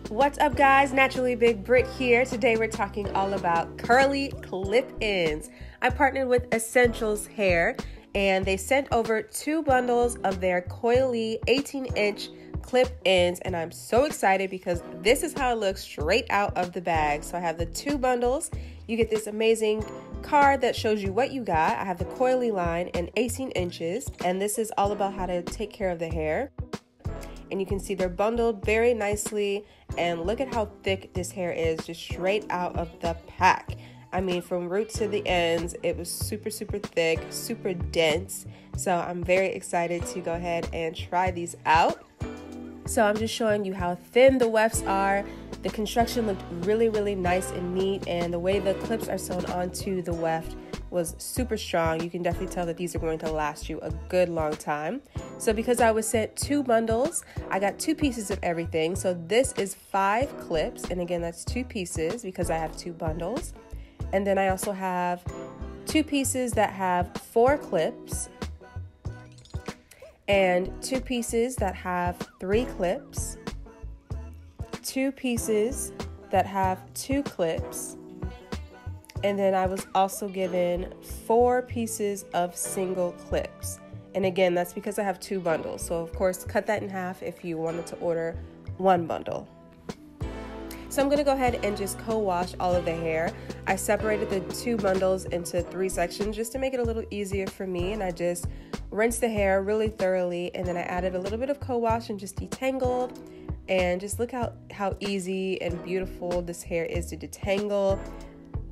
What's up, guys? Naturally Big Brit here. Today we're talking all about curly clip-ins. I partnered with Essentrals Hair and they sent over 2 bundles of their coily 18-inch clip-ins, and I'm so excited because this is how it looks straight out of the bag. So I have the 2 bundles. You get this amazing card that shows you what you got. I have the coily line and 18 inches, and this is all about how to take care of the hair. And you can see they're bundled very nicely, and look at how thick this hair is just straight out of the pack. I mean, from roots to the ends, it was super thick, super dense. So I'm very excited to go ahead and try these out. So I'm just showing you how thin the wefts are. The construction looked really nice and neat, and the way the clips are sewn onto the weft was super strong. You can definitely tell that these are going to last you a good long time. So because I was sent 2 bundles, I got 2 pieces of everything. So this is 5 clips, and again, that's 2 pieces because I have 2 bundles. And then I also have 2 pieces that have 4 clips, and 2 pieces that have 3 clips, 2 pieces that have 2 clips, and then I was also given 4 pieces of single clips. And again, that's because I have 2 bundles. So of course, cut that in half if you wanted to order 1 bundle. So I'm gonna go ahead and just co-wash all of the hair. I separated the 2 bundles into 3 sections just to make it a little easier for me, and I just rinsed the hair really thoroughly, and then I added a little bit of co-wash and just detangled. And just look how easy and beautiful this hair is to detangle.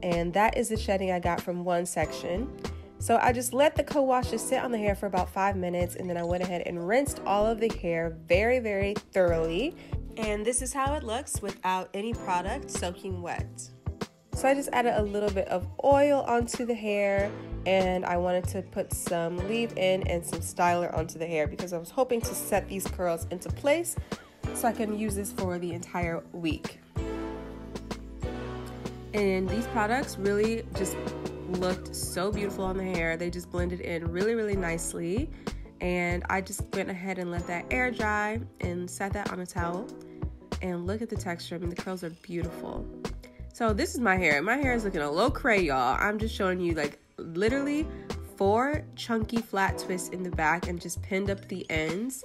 And that is the shedding I got from one section. So I just let the co-wash just sit on the hair for about 5 minutes, and then I went ahead and rinsed all of the hair very thoroughly. And this is how it looks without any product soaking wet. So I just added a little bit of oil onto the hair, and I wanted to put some leave-in and some styler onto the hair because I was hoping to set these curls into place so I can use this for the entire week. And these products really just looked so beautiful on the hair. They just blended in really nicely. And I just went ahead and let that air dry and sat that on a towel. And look at the texture. I mean, the curls are beautiful. So this is my hair. My hair is looking a little cray, y'all. I'm just showing you like literally 4 chunky flat twists in the back and just pinned up the ends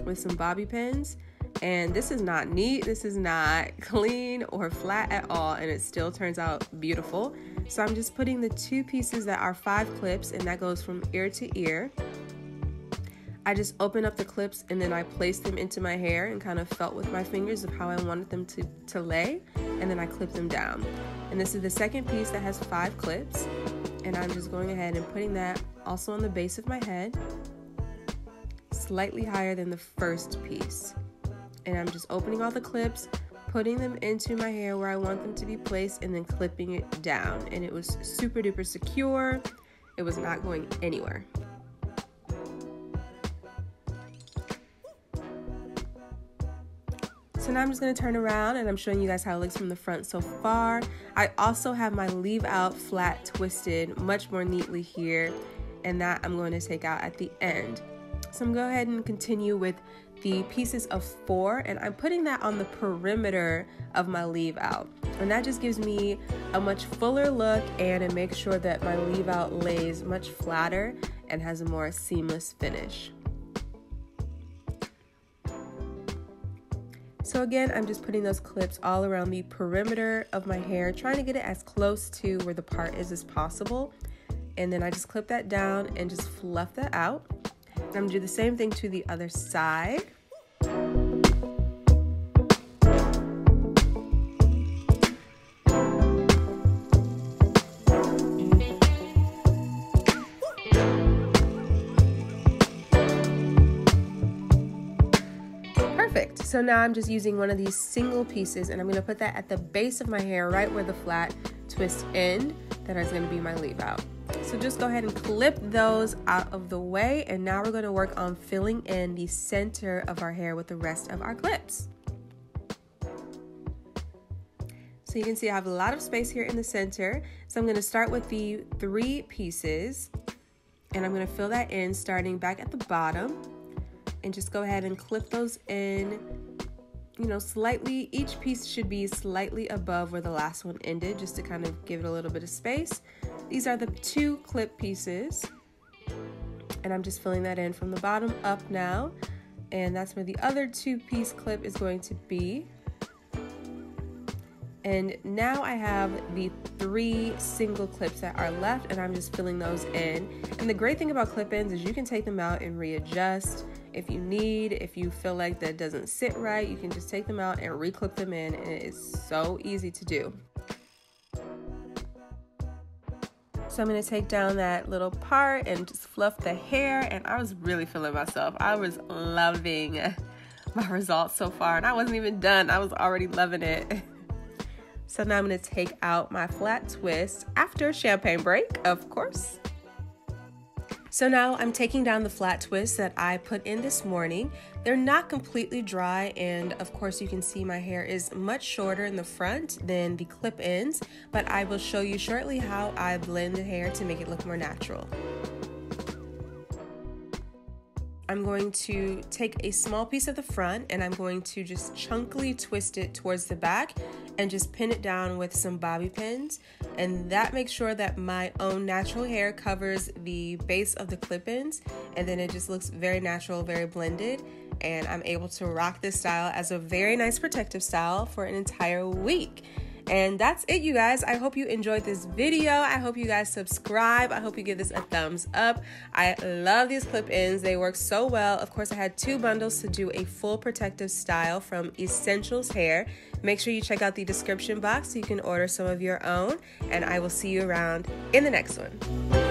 with some bobby pins. And this is not neat, this is not clean or flat at all, and it still turns out beautiful. So I'm just putting the 2 pieces that are 5 clips, and that goes from ear to ear. I just open up the clips and then I place them into my hair and kind of felt with my fingers of how I wanted them to lay, and then I clip them down. And this is the second piece that has 5 clips, and I'm just going ahead and putting that also on the base of my head, slightly higher than the first piece. And I'm just opening all the clips, putting them into my hair where I want them to be placed, and then clipping it down. And it was super duper secure. It was not going anywhere. So now I'm just going to turn around and I'm showing you guys how it looks from the front so far. I also have my leave out flat twisted much more neatly here, and that I'm going to take out at the end. So I'm going to go ahead and continue with the pieces of 4, and I'm putting that on the perimeter of my leave out, and that just gives me a much fuller look, and it makes sure that my leave out lays much flatter and has a more seamless finish. So again, I'm just putting those clips all around the perimeter of my hair, trying to get it as close to where the part is as possible, and then I just clip that down and just fluff that out. I'm going to do the same thing to the other side. Perfect. So now I'm just using one of these single pieces, and I'm going to put that at the base of my hair, right where the flat twist end that is going to be my leave out. So just go ahead and clip those out of the way, and now we're going to work on filling in the center of our hair with the rest of our clips. So you can see I have a lot of space here in the center. So I'm going to start with the 3 pieces, and I'm going to fill that in starting back at the bottom, and just go ahead and clip those in slightly, each piece should be slightly above where the last one ended, just to kind of give it a little bit of space. These are the 2 clip pieces, and I'm just filling that in from the bottom up now, and that's where the other 2-piece clip is going to be. And now I have the 3 single clips that are left, and I'm just filling those in. And the great thing about clip-ins is you can take them out and readjust if you need. If you feel like that doesn't sit right, you can just take them out and re-clip them in, and it is so easy to do. So I'm going to take down that little part and just fluff the hair, and I was really feeling myself. I was loving my results so far, and I wasn't even done. I was already loving it. So now I'm going to take out my flat twist after champagne break, of course. So now I'm taking down the flat twists that I put in this morning. They're not completely dry, and of course you can see my hair is much shorter in the front than the clip ends, but I will show you shortly how I blend the hair to make it look more natural. I'm going to take a small piece of the front and I'm going to just chunkily twist it towards the back and just pin it down with some bobby pins, and that makes sure that my own natural hair covers the base of the clip-ins, and then it just looks very natural, very blended, and I'm able to rock this style as a very nice protective style for an entire week. And that's it, you guys. I hope you enjoyed this video. I hope you guys subscribe. I hope you give this a thumbs up. I love these clip-ins. They work so well. Of course, I had 2 bundles to do a full protective style from Essentrals Hair. Make sure you check out the description box so you can order some of your own. And I will see you around in the next one.